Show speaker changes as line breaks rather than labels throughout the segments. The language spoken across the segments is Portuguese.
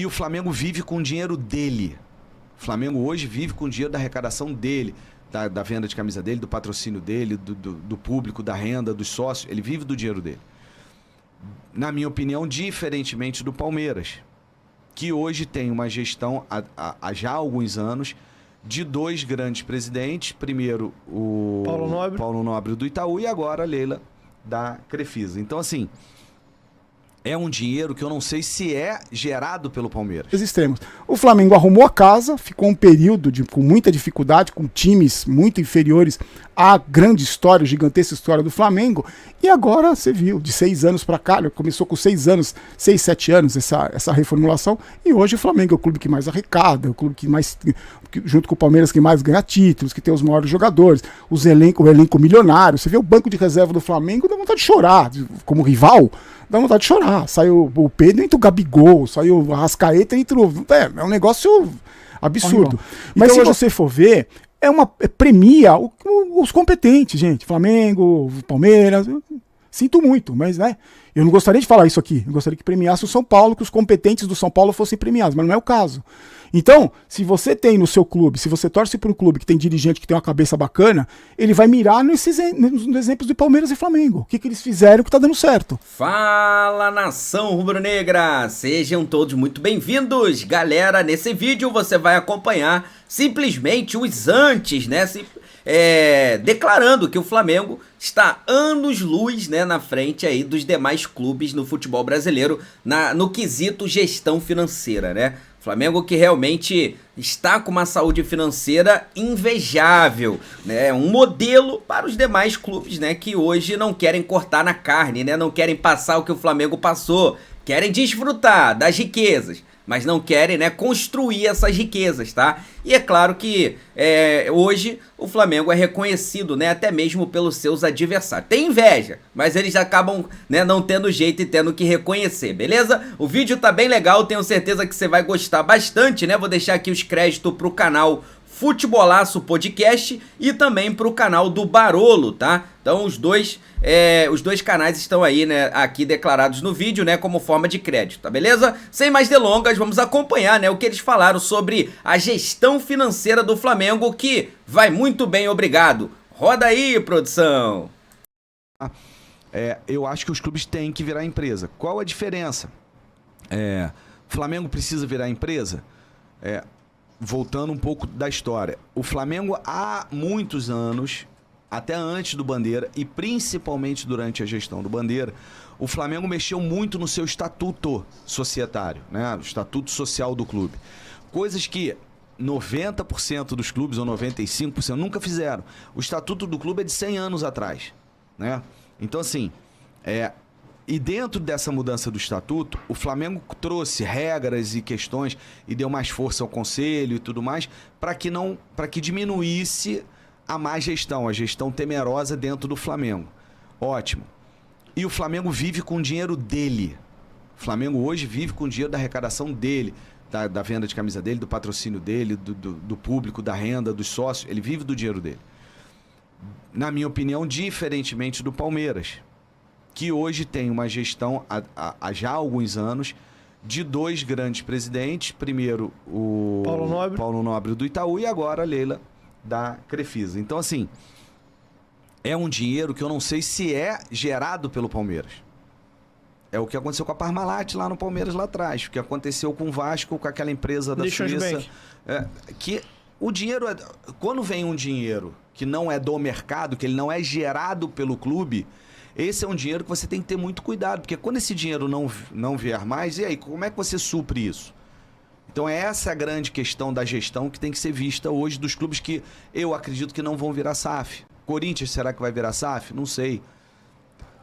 E o Flamengo vive com o dinheiro dele. O Flamengo hoje vive com o dinheiro da arrecadação dele, da venda de camisa dele, do patrocínio dele, do público, da renda, dos sócios. Ele vive do dinheiro dele. Na minha opinião, diferentemente do Palmeiras, que hoje tem uma gestão há já alguns anos de dois grandes presidentes. Primeiro o Paulo Nobre do Itaú e agora a Leila da Crefisa. Então, assim, é um dinheiro que eu não sei se é gerado pelo Palmeiras.
Os extremos. O Flamengo arrumou a casa, ficou um período com muita dificuldade, com times muito inferiores à grande história, gigantesca história do Flamengo, e agora você viu, de 6 anos para cá, começou com 6 anos, 6, 7 anos essa reformulação, e hoje o Flamengo é o clube que mais arrecada, é o clube que mais, junto com o Palmeiras, que mais ganha títulos, que tem os maiores jogadores, o elenco milionário. Você vê o banco de reserva do Flamengo, dá vontade de chorar, como rival, dá vontade de chorar. Saiu o Pedro, entra o Gabigol, saiu o Arrascaeta, entra o... É um negócio absurdo. Mas então, se você for ver, premia os competentes, gente. Flamengo, Palmeiras... Sinto muito, mas né, eu não gostaria de falar isso aqui. Eu gostaria que premiasse o São Paulo, que os competentes do São Paulo fossem premiados, mas não é o caso. Então, se você tem no seu clube, se você torce para um clube que tem dirigente que tem uma cabeça bacana, ele vai mirar nos exemplos de Palmeiras e Flamengo. O que eles fizeram que tá dando certo.
Fala, nação rubro-negra! Sejam todos muito bem-vindos! Galera, nesse vídeo você vai acompanhar simplesmente os antes, né? Declarando que o Flamengo está anos-luz, né, na frente aí dos demais clubes no futebol brasileiro no quesito gestão financeira, né? Flamengo que realmente está com uma saúde financeira invejável, né? Um modelo para os demais clubes, né, que hoje não querem cortar na carne, né? Não querem passar o que o Flamengo passou, querem desfrutar das riquezas, mas não querem, né, construir essas riquezas, tá? E é claro que hoje o Flamengo é reconhecido, né, até mesmo pelos seus adversários. Tem inveja, mas eles acabam, né, não tendo jeito e tendo que reconhecer, beleza? O vídeo tá bem legal, tenho certeza que você vai gostar bastante, né? Vou deixar aqui os créditos pro canal Futebolaço Podcast e também pro canal do Barolo, tá? Então os dois canais estão aí, né, aqui declarados no vídeo, né, como forma de crédito, tá beleza? Sem mais delongas, vamos acompanhar, né, o que eles falaram sobre a gestão financeira do Flamengo, que vai muito bem, obrigado. Roda aí, produção!
Eu acho que os clubes têm que virar empresa. Qual a diferença? O Flamengo precisa virar empresa? Voltando um pouco da história, o Flamengo há muitos anos, até antes do Bandeira e principalmente durante a gestão do Bandeira, o Flamengo mexeu muito no seu estatuto societário, né? O estatuto social do clube. Coisas que 90% dos clubes ou 95% nunca fizeram. O estatuto do clube é de 100 anos atrás, né? Então, assim, e dentro dessa mudança do estatuto, o Flamengo trouxe regras e questões e deu mais força ao conselho e tudo mais para que diminuísse a má gestão, a gestão temerosa dentro do Flamengo. Ótimo. E o Flamengo vive com o dinheiro dele. O Flamengo hoje vive com o dinheiro da arrecadação dele, da venda de camisa dele, do patrocínio dele, do público, da renda, dos sócios. Ele vive do dinheiro dele. Na minha opinião, diferentemente do Palmeiras, que hoje tem uma gestão há já alguns anos de dois grandes presidentes. Primeiro o Paulo Nobre do Itaú e agora a Leila da Crefisa. Então, assim, é um dinheiro que eu não sei se é gerado pelo Palmeiras. É o que aconteceu com a Parmalat lá no Palmeiras lá atrás, o que aconteceu com o Vasco, com aquela empresa da Suíça. Que o dinheiro, quando vem um dinheiro que não é do mercado, que ele não é gerado pelo clube, esse é um dinheiro que você tem que ter muito cuidado, porque quando esse dinheiro não vier mais, e aí, como é que você supre isso? Então essa é a grande questão da gestão que tem que ser vista hoje dos clubes que eu acredito que não vão virar SAF. Corinthians, será que vai virar SAF? Não sei.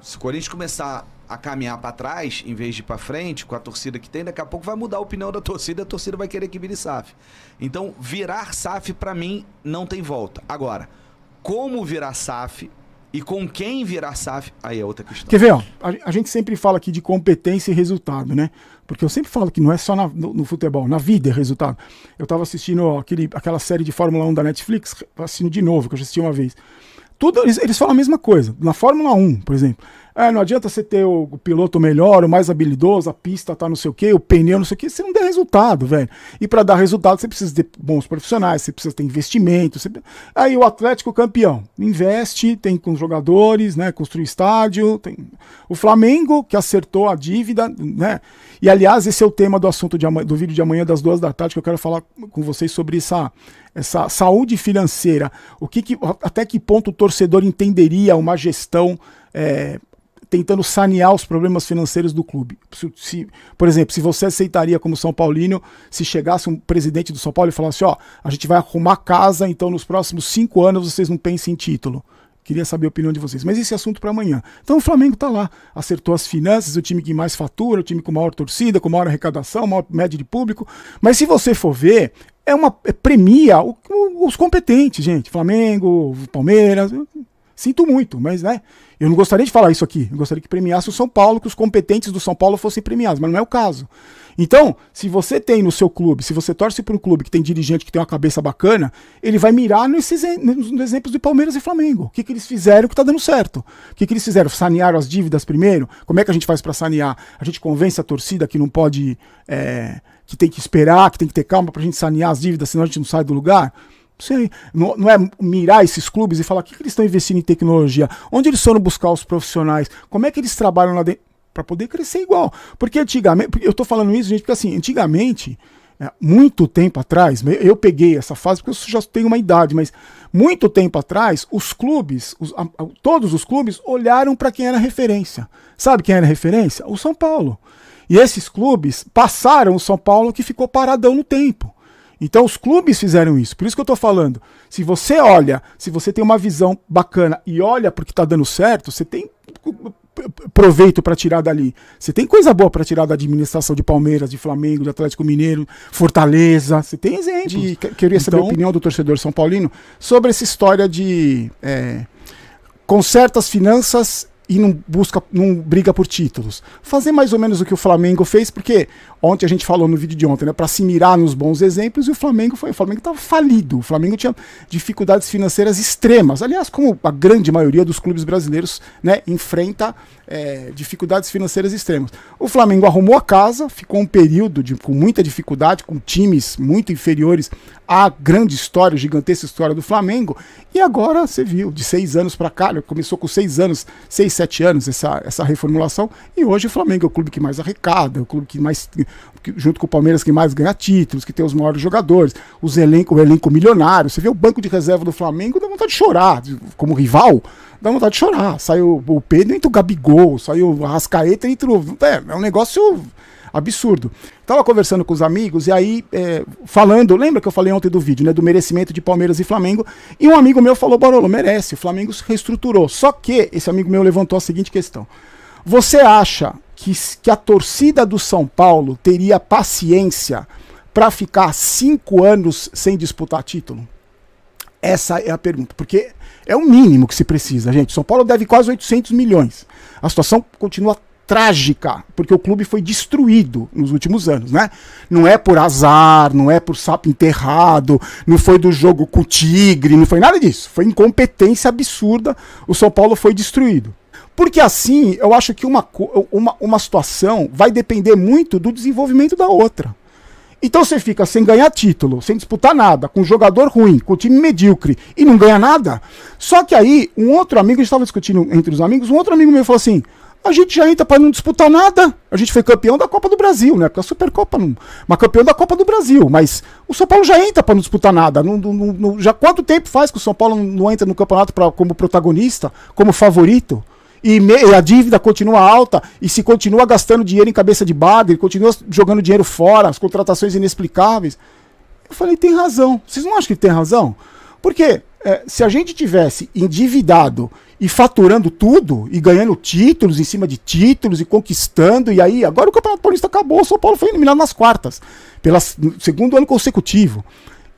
Se o Corinthians começar a caminhar para trás, em vez de ir para frente, com a torcida que tem, daqui a pouco vai mudar a opinião da torcida e a torcida vai querer que vire SAF. Então, virar SAF, para mim, não tem volta. Agora, como virar SAF e com quem virar SAF, aí é outra questão.
Quer ver, ó, a gente sempre fala aqui de competência e resultado, né? Porque eu sempre falo que não é só no futebol, na vida é resultado. Eu tava assistindo aquela série de Fórmula 1 da Netflix, assistindo de novo, que eu já assisti uma vez. Tudo, eles falam a mesma coisa. Na Fórmula 1, por exemplo, Não adianta você ter o piloto melhor, o mais habilidoso, a pista tá não sei o quê, o pneu não sei o quê, você não der resultado, velho. E para dar resultado você precisa ter bons profissionais, você precisa ter investimento. Aí o Atlético campeão, investe, tem com os jogadores, né, construir estádio, tem o Flamengo que acertou a dívida, né? E aliás, esse é o tema do assunto do vídeo de amanhã das 2h que eu quero falar com vocês sobre essa saúde financeira. Até que ponto o torcedor entenderia uma gestão tentando sanear os problemas financeiros do clube. Por exemplo, se você aceitaria como São Paulino, se chegasse um presidente do São Paulo e falasse, a gente vai arrumar casa, então nos próximos 5 anos vocês não pensem em título. Queria saber a opinião de vocês. Mas esse é assunto para amanhã. Então o Flamengo tá lá, acertou as finanças, o time que mais fatura, o time com maior torcida, com maior arrecadação, maior média de público. Mas se você for ver, premia os competentes, gente. Flamengo, Palmeiras... Sinto muito, mas eu não gostaria de falar isso aqui. Eu gostaria que premiasse o São Paulo, que os competentes do São Paulo fossem premiados, mas não é o caso. Então, se você tem no seu clube, se você torce para um clube que tem dirigente que tem uma cabeça bacana, ele vai mirar nos exemplos de Palmeiras e Flamengo. O que eles fizeram que está dando certo? O que eles fizeram? Sanearam as dívidas primeiro? Como é que a gente faz para sanear? A gente convence a torcida que não pode, que tem que esperar, que tem que ter calma para a gente sanear as dívidas, senão a gente não sai do lugar? Não é mirar esses clubes e falar o que eles estão investindo em tecnologia, onde eles foram buscar os profissionais, como é que eles trabalham lá dentro, para poder crescer igual. Porque antigamente, eu tô falando isso, gente, porque assim, antigamente, muito tempo atrás, eu peguei essa fase porque eu já tenho uma idade, mas muito tempo atrás, os clubes, todos os clubes olharam para quem era referência. Sabe quem era referência? O São Paulo. E esses clubes passaram o São Paulo que ficou paradão no tempo. Então os clubes fizeram isso, por isso que eu tô falando. Se você olha, se você tem uma visão bacana e olha porque tá dando certo, você tem proveito para tirar dali. Você tem coisa boa para tirar da administração de Palmeiras, de Flamengo, de Atlético Mineiro, Fortaleza. Você tem exemplos. Queria saber a opinião do torcedor São Paulino sobre essa história de conserta as finanças e não briga por títulos. Fazer mais ou menos o que o Flamengo fez, porque ontem a gente falou no vídeo de ontem, né, para se mirar nos bons exemplos, e o Flamengo estava falido. O Flamengo tinha dificuldades financeiras extremas. Aliás, como a grande maioria dos clubes brasileiros, né, enfrenta dificuldades financeiras extremas. O Flamengo arrumou a casa, ficou um período com muita dificuldade, com times muito inferiores à grande história, gigantesca história do Flamengo, e agora você viu, de 6 anos para cá, começou com 6 anos, 6, 7 anos essa reformulação, e hoje o Flamengo é o clube que mais arrecada, é o clube que mais, junto com o Palmeiras, que mais ganha títulos, que tem os maiores jogadores, o elenco milionário. Você vê o banco de reserva do Flamengo, dá vontade de chorar, como rival, dá vontade de chorar. Saiu o Pedro, entra o Gabigol, saiu o Arrascaeta, entra o... É um negócio absurdo. Tava conversando com os amigos e aí falando, lembra que eu falei ontem do vídeo, né, do merecimento de Palmeiras e Flamengo, e um amigo meu falou, Barolo, merece, o Flamengo se reestruturou. Só que esse amigo meu levantou a seguinte questão: você acha que a torcida do São Paulo teria paciência para ficar 5 anos sem disputar título? Essa é a pergunta, porque é o mínimo que se precisa, gente. São Paulo deve quase 800 milhões. A situação continua trágica, porque o clube foi destruído nos últimos anos, né? Não é por azar, não é por sapo enterrado, não foi do jogo com o Tigre, não foi nada disso. Foi incompetência absurda, o São Paulo foi destruído. Porque assim, eu acho que uma situação vai depender muito do desenvolvimento da outra. Então você fica sem ganhar título, sem disputar nada, com um jogador ruim, com um time medíocre e não ganha nada. Só que aí, um outro amigo, a gente estava discutindo entre os amigos, um outro amigo meu falou assim: a gente já entra para não disputar nada. A gente foi campeão da Copa do Brasil, né? Porque a Supercopa não. Mas campeão da Copa do Brasil. Mas o São Paulo já entra para não disputar nada. Já quanto tempo faz que o São Paulo não entra no campeonato como protagonista, como favorito? E a dívida continua alta, e se continua gastando dinheiro em cabeça de bagre, continua jogando dinheiro fora, as contratações inexplicáveis. Eu falei, tem razão. Vocês não acham que tem razão? Porque se a gente tivesse endividado e faturando tudo, e ganhando títulos em cima de títulos, e conquistando, e aí, agora o Campeonato Paulista acabou, o São Paulo foi eliminado nas quartas, pelo segundo ano consecutivo.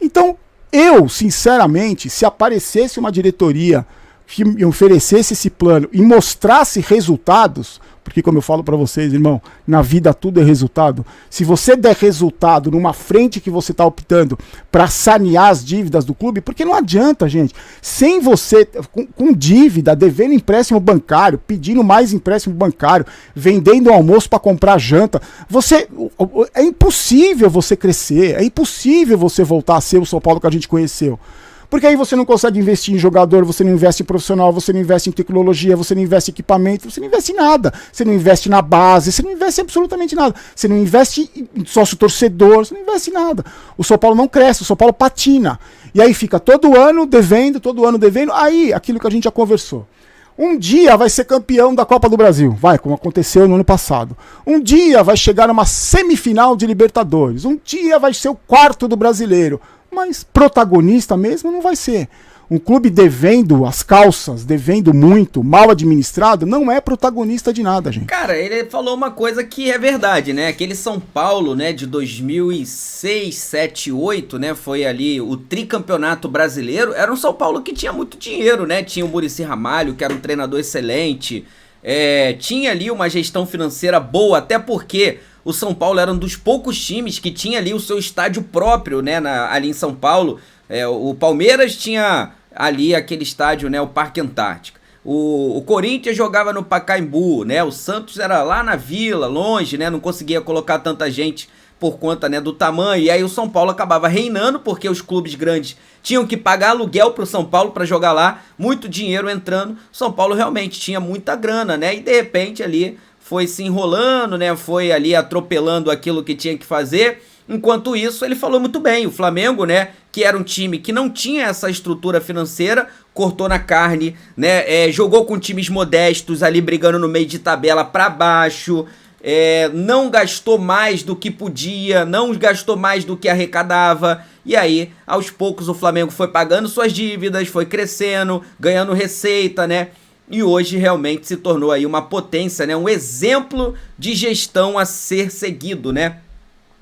Então, eu, sinceramente, se aparecesse uma diretoria que oferecesse esse plano e mostrasse resultados, porque como eu falo para vocês, irmão, na vida tudo é resultado. Se você der resultado numa frente que você está optando para sanear as dívidas do clube, porque não adianta, gente, sem você, com dívida, devendo empréstimo bancário, pedindo mais empréstimo bancário, vendendo almoço para comprar janta, é impossível você crescer, é impossível você voltar a ser o São Paulo que a gente conheceu. Porque aí você não consegue investir em jogador, você não investe em profissional, você não investe em tecnologia, você não investe em equipamento, você não investe em nada. Você não investe na base, você não investe em absolutamente nada. Você não investe em sócio-torcedor, você não investe em nada. O São Paulo não cresce, o São Paulo patina. E aí fica todo ano devendo, aí aquilo que a gente já conversou. Um dia vai ser campeão da Copa do Brasil, como aconteceu no ano passado. Um dia vai chegar numa semifinal de Libertadores. Um dia vai ser o quarto do Brasileiro. Mas protagonista mesmo não vai ser. Um clube devendo as calças, devendo muito, mal administrado, não é protagonista de nada, gente.
Cara, ele falou uma coisa que é verdade, né? Aquele São Paulo, né, de 2006, 7, 8, né, foi ali o tricampeonato brasileiro. Era um São Paulo que tinha muito dinheiro, né? Tinha o Muricy Ramalho, que era um treinador excelente. Tinha ali uma gestão financeira boa, até porque o São Paulo era um dos poucos times que tinha ali o seu estádio próprio, né, ali em São Paulo. O Palmeiras tinha ali aquele estádio, né, o Parque Antártica. O Corinthians jogava no Pacaembu, né, o Santos era lá na Vila, longe, né, não conseguia colocar tanta gente por conta, né, do tamanho. E aí o São Paulo acabava reinando porque os clubes grandes tinham que pagar aluguel para o São Paulo para jogar lá, muito dinheiro entrando. São Paulo realmente tinha muita grana, né, e de repente ali foi se enrolando, né? Foi ali atropelando aquilo que tinha que fazer. Enquanto isso, ele falou muito bem. O Flamengo, né? Que era um time que não tinha essa estrutura financeira, cortou na carne, né? Jogou com times modestos ali, brigando no meio de tabela para baixo. Não gastou mais do que podia, não gastou mais do que arrecadava. E aí, aos poucos, o Flamengo foi pagando suas dívidas, foi crescendo, ganhando receita, né? E hoje realmente se tornou aí uma potência, né? Um exemplo de gestão a ser seguido, né?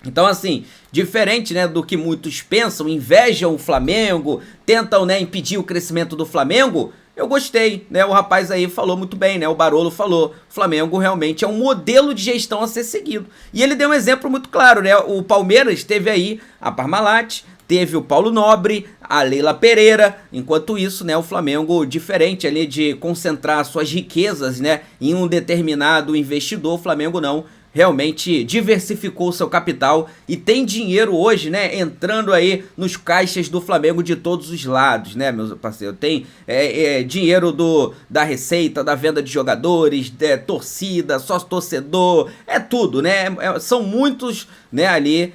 Então, assim, diferente, né, do que muitos pensam, invejam o Flamengo, tentam, né, impedir o crescimento do Flamengo, eu gostei, né? O rapaz aí falou muito bem, né? O Barolo falou, o Flamengo realmente é um modelo de gestão a ser seguido. E ele deu um exemplo muito claro, né? O Palmeiras teve aí a Parmalat, teve o Paulo Nobre, a Leila Pereira. Enquanto isso, né, o Flamengo, diferente ali de concentrar suas riquezas, né, em um determinado investidor, o Flamengo não, realmente diversificou seu capital e tem dinheiro hoje, né, entrando aí nos caixas do Flamengo de todos os lados, né, meus parceiros. Tem dinheiro da receita, da venda de jogadores, torcida, sócio-torcedor, tudo, né, são muitos, né, ali,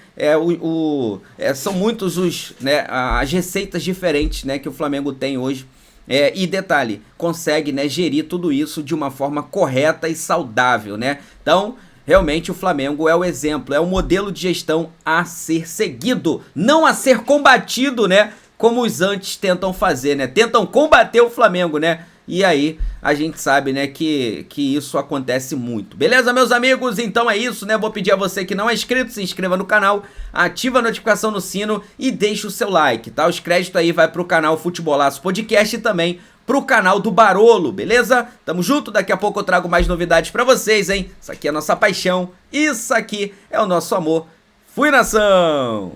são muitos né, as receitas diferentes, né, que o Flamengo tem hoje. E detalhe, consegue, né, gerir tudo isso de uma forma correta e saudável, né, então realmente o Flamengo é o exemplo, é o modelo de gestão a ser seguido, não a ser combatido, né? Como os antes tentam fazer, né? Tentam combater o Flamengo, né? E aí a gente sabe, né, que isso acontece muito. Beleza, meus amigos? Então é isso, né? Vou pedir a você que não é inscrito, se inscreva no canal, ativa a notificação no sino e deixa o seu like, tá? Os créditos aí vai pro canal Futebolaço Podcast e também pro canal do Barolo, beleza? Tamo junto, daqui a pouco eu trago mais novidades pra vocês, hein? Isso aqui é a nossa paixão, isso aqui é o nosso amor. Fui, nação!